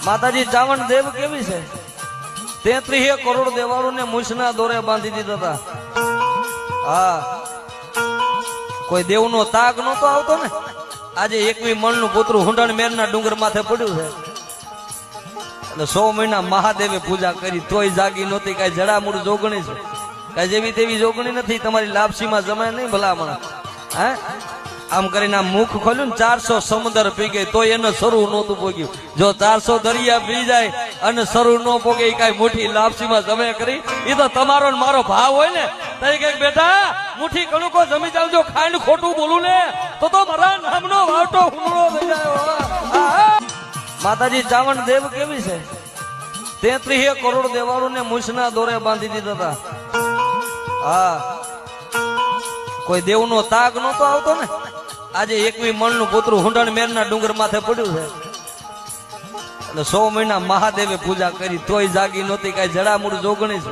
માતાજી ચાવણ દેવ કેવી છે? 33 કરોડ દેવાળું ને મૂછના દોરે બાંધી દીધા હતા. હા, કોઈ દેવનો તાગ નતો આવતો ને. આજે 21 મણનું પુતરું હુંડણ મેરના ડુંગર માથે પડ્યું છે. એટલે 100 મહિના મહાદેવે પૂજા કરી તોય જાગી નહોતી. કઈ જડામૂળ જોગણી છે, કઈ જેવી તેવી જોગણી નથી. તમારી લાપસીમાં જમાય નહીં ભલામણ. હે, આમ કરીને આ મુખ ખોલ્યું ને 400 સમુદ્ર પી ગઈ તોય એને શરૂ નહોતું પોગ્યું. જો 400 દરિયા પી જાય અને શરૂ ન પોગે એ કઈ મોટી લાપસીમાં જમે કરી. એ તો તમારો ને મારો ભાવ હોય ને. તઈ કઈક બેટા મુઠ્ઠી કણુકો જમી ચાલજો. ખાંડ ખોટું બોલું ને તો મારા નામનો વાવટો હુમળો થઈ જાય. માતાજી ચાવણ દેવ કેવી છે? 33 કરોડ દેવાળું ને મૂછના દોરે બાંધી દીધા હતા. હા, કોઈ દેવનો તાગ નતો આવતો ને. આજે 21 મણનું પુતરું હુંડણ મેરના ડુંગર માથે પડ્યું છે. એટલે 100 મહિના મહાદેવે પૂજા કરી તોય જાગી નહોતી. કઈ જડામૂળ જોગણી છે,